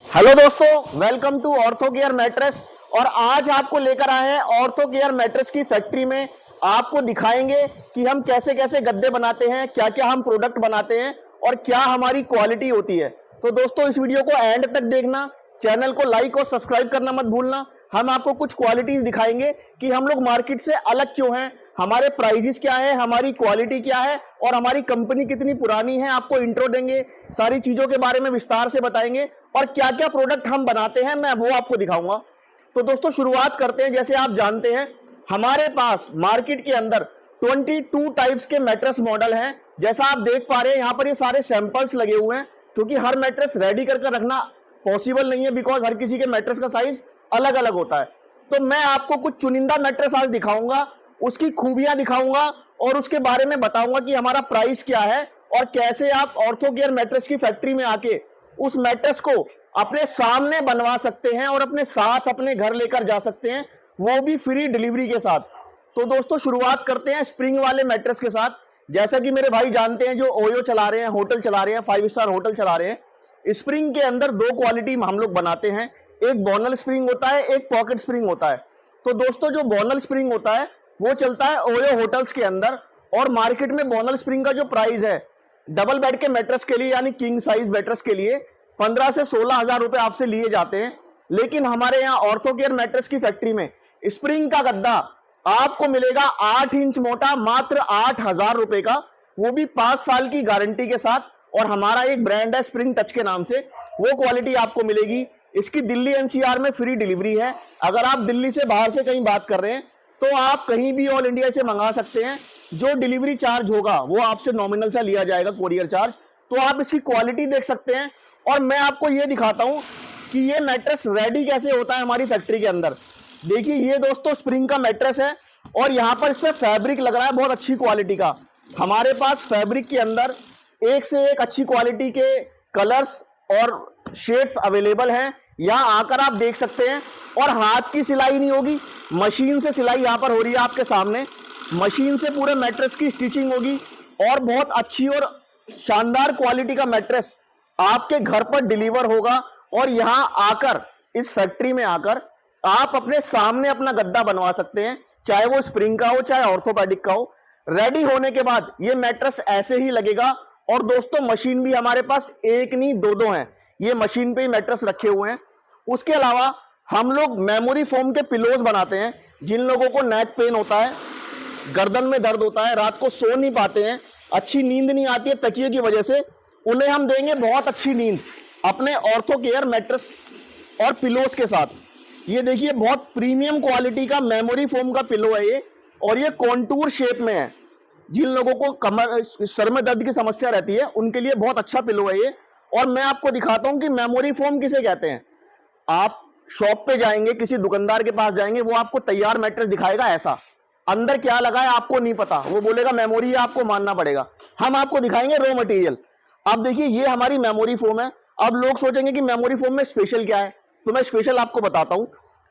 Hello दोस्तों, welcome to Ortho Care mattress. और आज आपको लेकर आए हैं ऑर्थो केयर मैट्रेस की फैक्ट्री में। आपको दिखाएंगे कि हम कैसे कैसे गद्दे बनाते हैं, क्या क्या हम प्रोडक्ट बनाते हैं और क्या हमारी क्वालिटी होती है। तो दोस्तों इस वीडियो को एंड तक देखना, चैनल को लाइक और सब्सक्राइब करना मत भूलना। हम आपको कुछ क्वालिटीज दिखाएंगे कि हम लोग मार्केट से अलग क्यों हैं, हमारे प्राइजेस क्या है, हमारी क्वालिटी क्या है और हमारी कंपनी कितनी पुरानी है। आपको इंट्रो देंगे, सारी चीजों के बारे में विस्तार से बताएंगे और क्या क्या प्रोडक्ट हम बनाते हैं मैं वो आपको दिखाऊंगा। तो दोस्तों शुरुआत करते हैं। जैसे आप जानते हैं हमारे पास मार्केट के अंदर 22 टाइप्स के मैट्रेस मॉडल हैं। जैसा आप देख पा रहे हैं यहाँ पर ये सारे सैंपल्स लगे हुए हैं, क्योंकि हर मैट्रेस रेडी करके रखना पॉसिबल नहीं है, बिकॉज हर किसी के मैट्रेस का साइज अलग अलग होता है। तो मैं आपको कुछ चुनिंदा मैट्रेस आज दिखाऊंगा, उसकी खूबियां दिखाऊंगा और उसके बारे में बताऊंगा कि हमारा प्राइस क्या है और कैसे आप ऑर्थो केयर मैट्रेस की फैक्ट्री में आके उस मैट्रेस को अपने सामने बनवा सकते हैं और अपने साथ अपने घर लेकर जा सकते हैं, वो भी फ्री डिलीवरी के साथ। तो दोस्तों शुरुआत करते हैं स्प्रिंग वाले मैट्रेस के साथ। जैसा कि मेरे भाई जानते हैं जो ओयो चला रहे हैं, होटल चला रहे हैं, 5 स्टार होटल चला रहे हैं, स्प्रिंग के अंदर दो क्वालिटी हम लोग बनाते हैं। एक बोनल स्प्रिंग होता है, एक पॉकेट स्प्रिंग होता है। तो दोस्तों जो बोनल स्प्रिंग होता है वो चलता है ओयो होटल्स के अंदर, और मार्केट में बोनल स्प्रिंग का जो प्राइस है डबल बेड के मैट्रेस के लिए यानी किंग साइज मैट्रेस के लिए 15 से 16 हजार रुपए आपसे लिए जाते हैं। लेकिन हमारे यहाँ ऑर्थो केयर मैट्रेस की फैक्ट्री में स्प्रिंग का गद्दा आपको मिलेगा 8 इंच मोटा, मात्र 8,000 रुपए का, वो भी 5 साल की गारंटी के साथ। और हमारा एक ब्रांड है स्प्रिंग टच के नाम से, वो क्वालिटी आपको मिलेगी। इसकी दिल्ली एनसीआर में फ्री डिलीवरी है। अगर आप दिल्ली से बाहर से कहीं बात कर रहे हैं तो आप कहीं भी ऑल इंडिया से मंगा सकते हैं। जो डिलीवरी चार्ज होगा वो आपसे नॉमिनल सा लिया जाएगा, कोरियर चार्ज। तो आप इसकी क्वालिटी देख सकते हैं। और मैं आपको ये दिखाता हूं कि ये मैट्रेस रेडी कैसे होता है हमारी फैक्ट्री के अंदर। देखिए ये दोस्तों स्प्रिंग का मैट्रेस है और यहां पर इसमें फैब्रिक लग रहा है बहुत अच्छी क्वालिटी का। हमारे पास फैब्रिक के अंदर एक से एक अच्छी क्वालिटी के कलर्स और शेड्स अवेलेबल हैं। यहां आकर आप देख सकते हैं। और हाथ की सिलाई नहीं होगी, मशीन से सिलाई यहां पर हो रही है आपके सामने। मशीन से पूरे मैट्रेस की स्टिचिंग होगी और बहुत अच्छी और शानदार क्वालिटी का मैट्रेस आपके घर पर डिलीवर होगा। और यहां आकर इस फैक्ट्री में आकर आप अपने सामने अपना गद्दा बनवा सकते हैं, चाहे वो स्प्रिंग का हो चाहे ऑर्थोपेडिक का हो। रेडी होने के बाद ये मैट्रेस ऐसे ही लगेगा। और दोस्तों मशीन भी हमारे पास एक नहीं दो हैं, ये मशीन पे ही मैट्रेस रखे हुए हैं। उसके अलावा हम लोग मेमोरी फोम के पिलोज बनाते हैं। जिन लोगों को नेक पेन होता है, गर्दन में दर्द होता है, रात को सो नहीं पाते हैं, अच्छी नींद नहीं आती है तकिए की वजह से, उन्हें हम देंगे बहुत अच्छी नींद अपने ऑर्थो केयर मैट्रेस और पिलोज के साथ। ये देखिए बहुत प्रीमियम क्वालिटी का मेमोरी फोम का पिलो है ये, और ये कॉन्टूर शेप में है। जिन लोगों को कमर सर में दर्द की समस्या रहती है उनके लिए बहुत अच्छा पिलो है ये। और मैं आपको दिखाता हूं कि मेमोरी फोम किसे कहते हैं। आप शॉप पे जाएंगे, किसी दुकानदार के पास जाएंगे, वो आपको तैयार मैट्रेस दिखाएगा ऐसा, अंदर क्या लगा है आपको नहीं पता, वो बोलेगा मेमोरी है, आपको मानना पड़ेगा। हम आपको दिखाएंगे रॉ मटेरियल। अब देखिए ये हमारी मेमोरी फोम है। अब लोग सोचेंगे कि मेमोरी फोम में स्पेशल क्या है, तो मैं स्पेशल आपको बताता हूं।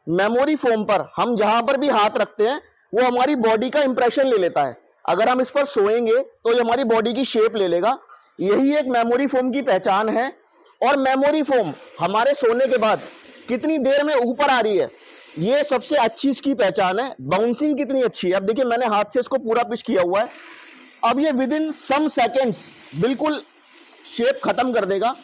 मेमोरी फोम पर हम जहां पर भी हाथ रखते हैं वो हमारी बॉडी का इंप्रेशन ले लेता है। अगर हम इस पर सोएंगे तो ये हमारी बॉडी की शेप ले लेगा। यही एक मेमोरी फोम की पहचान है। और मेमोरी फोम हमारे सोने के बाद कितनी देर में ऊपर आ रही है, ये सबसे अच्छी इसकी पहचान है। बाउंसिंग कितनी अच्छी है। अब देखिए मैंने हाथ से इसको पूरा पिच किया हुआ है, अब ये विद इन सम सेकेंड्स बिल्कुल शेप खत्म कर देगा।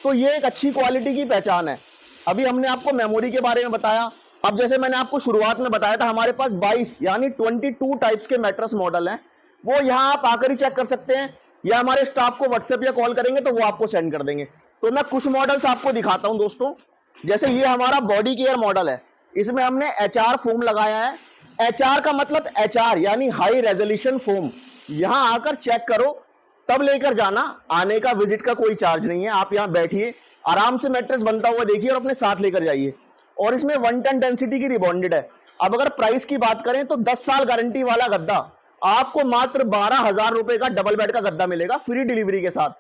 तो ये एक अच्छी क्वालिटी की पहचान है। अभी हमने आपको मेमोरी के बारे में बताया। अब जैसे मैंने आपको शुरुआत में बताया था हमारे पास 22 यानी 22 टाइप्स के मैट्रेस मॉडल हैं। वो यहाँ आप आकर ही चेक कर सकते हैं, या हमारे स्टाफ को व्हाट्सएप या कॉल करेंगे तो वो आपको सेंड कर देंगे। तो मैं कुछ मॉडल्स आपको दिखाता हूं दोस्तों। जैसे ये हमारा बॉडी केयर मॉडल है, इसमें हमने HR फोम लगाया है। HR का मतलब HR यानी हाई रेजोल्यूशन फोम। यहां आकर चेक करो तब लेकर जाना, आने का विजिट का कोई चार्ज नहीं है। आप यहां बैठिए, आराम से मैट्रेस बनता हुआ देखिए और अपने साथ लेकर जाइए। और इसमें 1 टन डेंसिटी की रिबॉन्डेड है। अब अगर प्राइस की बात करें तो 10 साल गारंटी वाला गद्दा आपको मात्र 12,000 रुपए का डबल बेड का गद्दा मिलेगा फ्री डिलीवरी के साथ।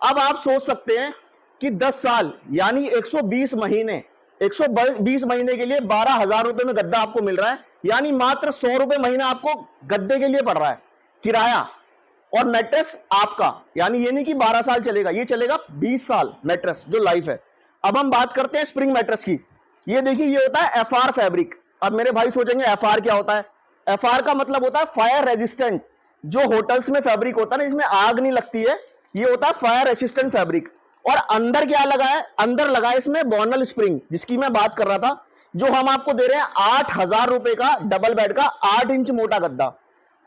अब आप सोच सकते हैं कि 10 साल यानी 120 महीने, 120 महीने के लिए 12,000 रुपए में गद्दा आपको मिल रहा है, यानी मात्र 100 रुपए महीना आपको गद्दे के लिए पड़ रहा है किराया। और मैट्रेस आपका, यानी ये नहीं कि 12 साल चलेगा, ये चलेगा 20 साल मैट्रेस जो लाइफ है। अब हम बात करते हैं स्प्रिंग मैट्रेस की। ये देखिए, ये होता है एफआर फैब्रिक। अब मेरे भाई सोचेंगे एफआर क्या होता है? एफआर का मतलब होता है फायर रेजिस्टेंट। जो होटल्स में फैब्रिक होता है ना, इसमें आग नहीं लगती है, ये होता है फायर रेसिस्टेंट फैब्रिक। और अंदर क्या लगा है? अंदर लगा है इसमें बोनल स्प्रिंग, जिसकी मैं बात कर रहा था, जो हम आपको दे रहे हैं 8,000 रुपए का डबल बेड का 8 इंच मोटा गद्दा।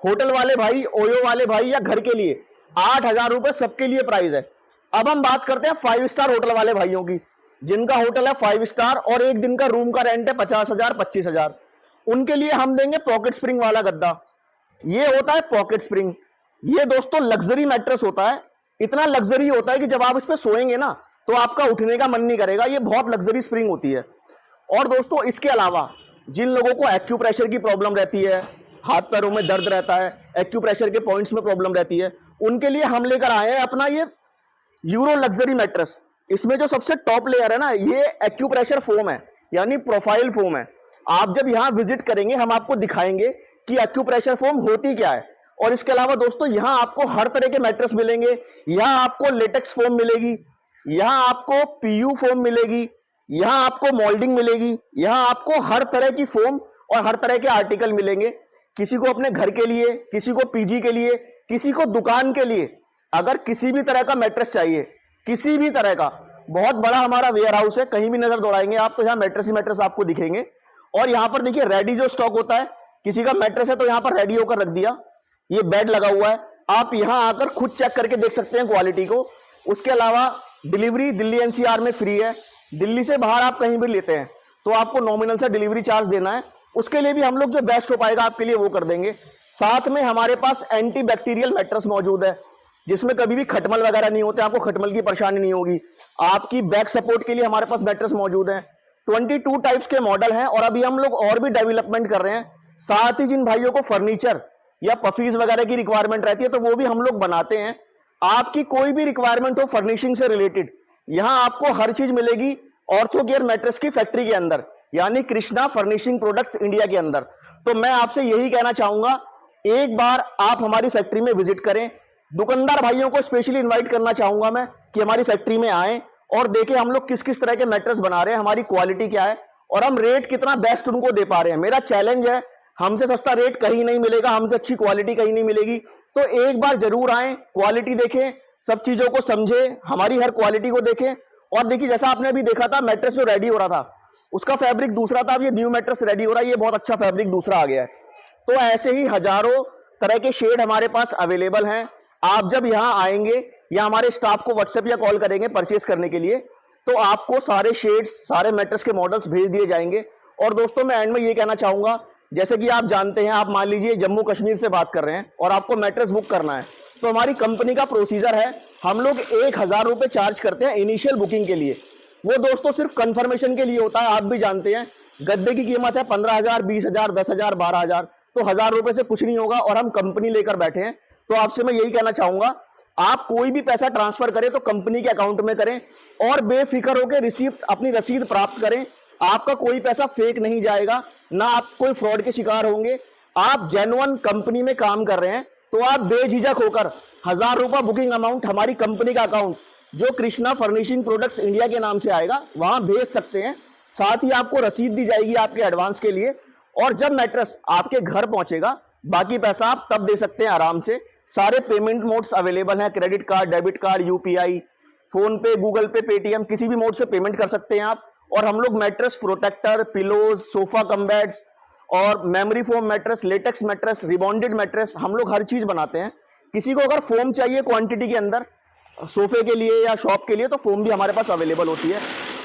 होटल वाले भाई, ओयो वाले भाई या घर के लिए 8,000 रुपए सबके लिए प्राइस है। अब हम बात करते हैं 5 स्टार होटल वाले भाइयों की, जिनका होटल है 5 स्टार और एक दिन का रूम का रेंट है 50,000 25,000। उनके लिए हम देंगे पॉकेट स्प्रिंग वाला गद्दा। ये होता है पॉकेट स्प्रिंग। ये दोस्तों लग्जरी मैट्रेस होता है। इतना लग्जरी होता है कि जब आप इस पे सोएंगे ना, तो आपका उठने का मन नहीं करेगा। ये बहुत लग्जरी स्प्रिंग होती है। और दोस्तों, इसके अलावा जिन लोगों को एक्यूप्रेशर की प्रॉब्लम रहती है, हाथ पैरों में दर्द रहता है, एक्यूप्रेशर के पॉइंट्स में प्रॉब्लम रहती है, उनके लिए हम लेकर आए हैं अपना ये यूरो लग्जरी मैट्रेस। इसमें जो सबसे टॉप लेयर है ना, ये एक्यूप्रेशर फोम है, यानी प्रोफाइल फोम है। आप जब यहां विजिट करेंगे, हम आपको दिखाएंगे कि एक्यूप्रेशर फोम होती क्या है। और इसके अलावा दोस्तों, यहां आपको हर तरह के मैट्रेस मिलेंगे। यहां आपको लेटेक्स फोम मिलेगी, यहां आपको पीयू फोम मिलेगी, यहां आपको मोल्डिंग मिलेगी, यहां आपको हर तरह की फोम और हर तरह के आर्टिकल मिलेंगे। किसी को अपने घर के लिए, किसी को पीजी के लिए, किसी को दुकान के लिए, अगर किसी भी तरह का मैट्रेस चाहिए, किसी भी तरह का, बहुत बड़ा हमारा वेयर हाउस है। कहीं भी नजर दौड़ाएंगे आप तो यहाँ मैट्रेस ही मैट्रेस आपको दिखेंगे। और यहाँ पर देखिए, रेडी जो स्टॉक होता है, किसी का मैट्रेस है तो यहाँ पर रेडी होकर रख दिया। ये बेड लगा हुआ है, आप यहाँ आकर खुद चेक करके देख सकते हैं क्वालिटी को। उसके अलावा डिलीवरी दिल्ली एनसीआर में फ्री है। दिल्ली से बाहर आप कहीं भी लेते हैं तो आपको नॉमिनल सा डिलीवरी चार्ज देना है। उसके लिए भी हम लोग जो बेस्ट हो पाएगा आपके लिए वो कर देंगे। साथ में हमारे पास एंटी बैक्टीरियल मैट्रेस मौजूद है, जिसमें कभी भी खटमल वगैरह नहीं होते, आपको खटमल की परेशानी नहीं होगी। आपकी बैक सपोर्ट के लिए हमारे पास मैट्रेस मौजूद है। 22 टाइप्स के मॉडल हैं और अभी हम लोग और भी डेवलपमेंट कर रहे हैं। साथ ही जिन भाइयों को फर्नीचर या पफीज वगैरह की रिक्वायरमेंट रहती है तो वो भी हम लोग बनाते हैं। आपकी कोई भी रिक्वायरमेंट हो फर्निशिंग से रिलेटेड, यहां आपको हर चीज मिलेगी ऑर्थो केयर मैट्रेस की फैक्ट्री के अंदर, यानी कृष्णा फर्निशिंग प्रोडक्ट्स इंडिया के अंदर। तो मैं आपसे यही कहना चाहूंगा, एक बार आप हमारी फैक्ट्री में विजिट करें। दुकानदार भाइयों को स्पेशली इनवाइट करना चाहूंगा मैं कि हमारी फैक्ट्री में आएं और देखें हम लोग किस किस तरह के मैट्रेस बना रहे हैं, हमारी क्वालिटी क्या है और हम रेट कितना बेस्ट उनको दे पा रहे हैं। मेरा चैलेंज है, हमसे सस्ता रेट कहीं नहीं मिलेगा, हमसे अच्छी क्वालिटी कहीं नहीं मिलेगी। तो एक बार जरूर आएं, क्वालिटी देखें, सब चीजों को समझें, हमारी हर क्वालिटी को देखें। और देखिए, जैसा आपने अभी देखा था मैट्रेस जो रेडी हो रहा था, उसका फैब्रिक दूसरा था, अब ये न्यू मैट्रेस रेडी हो रहा है, ये बहुत अच्छा फैब्रिक दूसरा आ गया है। तो ऐसे ही हजारों तरह के शेड हमारे पास अवेलेबल हैं। आप जब यहाँ आएंगे या हमारे स्टाफ को व्हाट्सएप या कॉल करेंगे परचेस करने के लिए, तो आपको सारे शेड्स, सारे मैट्रेस के मॉडल्स भेज दिए जाएंगे। और दोस्तों, मैं एंड में ये कहना चाहूंगा, जैसे कि आप जानते हैं, आप मान लीजिए जम्मू कश्मीर से बात कर रहे हैं और आपको मैट्रेस बुक करना है, तो हमारी कंपनी का प्रोसीजर है, हम लोग 1,000 रुपए चार्ज करते हैं इनिशियल बुकिंग के लिए। वो दोस्तों सिर्फ कंफर्मेशन के लिए होता है। आप भी जानते हैं गद्दे की कीमत है 15,000, 20,000, 10,000, 12,000, तो 1,000 रुपए से कुछ नहीं होगा और हम कंपनी लेकर बैठे हैं। तो आपसे मैं यही कहना चाहूंगा, आप कोई भी पैसा ट्रांसफर करें तो कंपनी के अकाउंट में करें और बेफिक्र होकर रिसीप्ट, अपनी रसीद प्राप्त करें। आपका कोई पैसा फेक नहीं जाएगा, ना आप कोई फ्रॉड के शिकार होंगे। आप जेन्युइन कंपनी में काम कर रहे हैं तो आप बेझिझक होकर 1,000 रुपए बुकिंग अमाउंट हमारी कंपनी का अकाउंट, जो कृष्णा फर्निशिंग प्रोडक्ट्स इंडिया के नाम से आएगा, वहां भेज सकते हैं। साथ ही आपको रसीद दी जाएगी आपके एडवांस के लिए। और जब मैट्रेस आपके घर पहुंचेगा, बाकी पैसा आप तब दे सकते हैं आराम से। सारे पेमेंट मोड्स अवेलेबल हैं, credit card, debit card, UPI, phone पे, गूगल पे, पेटीएम, किसी भी मोड से पेमेंट कर सकते हैं आप। और हम लोग mattress, protector, pillows, sofa cum beds और memory foam mattress, latex mattress, rebonded mattress, हम लोग हर चीज बनाते हैं। किसी को अगर फोम चाहिए क्वांटिटी के अंदर सोफे के लिए या शॉप के लिए, तो फोम भी हमारे पास अवेलेबल होती है।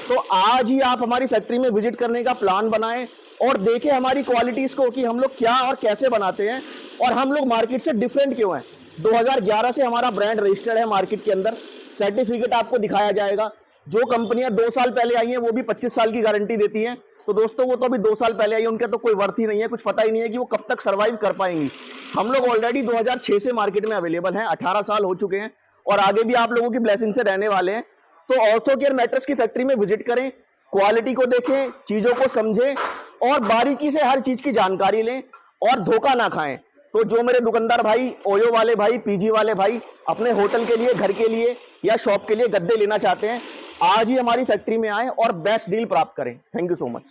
तो आज ही आप हमारी फैक्ट्री में विजिट करने का प्लान बनाएं और देखें हमारी क्वालिटीज को कि हम लोग क्या और कैसे बनाते हैं और हम लोग मार्केट से डिफरेंट क्यों हैं। 2011 से हमारा ब्रांड रजिस्टर्ड है मार्केट के अंदर, सर्टिफिकेट आपको दिखाया जाएगा। जो कंपनियां 2 साल पहले आई हैं वो भी 25 साल की गारंटी देती हैं। तो दोस्तों, वो तो अभी 2 साल पहले आई है, उनका तो कोई वर्थ ही नहीं है, कुछ पता ही नहीं है कि वो कब तक सर्वाइव कर पाएंगी। हम लोग ऑलरेडी 2006 से मार्केट में अवेलेबल हैं, 18 साल हो चुके हैं और आगे भी आप लोगों की ब्लेसिंग से रहने वाले हैं। तो ऑर्थो केयर मैट्रेस की फैक्ट्री में विजिट करें, क्वालिटी को देखें, चीजों को समझें और बारीकी से हर चीज की जानकारी लें और धोखा ना खाएं। तो जो मेरे दुकानदार भाई, ओयो वाले भाई, पीजी वाले भाई अपने होटल के लिए, घर के लिए या शॉप के लिए गद्दे लेना चाहते हैं, आज ही हमारी फैक्ट्री में आए और बेस्ट डील प्राप्त करें। Thank you so much.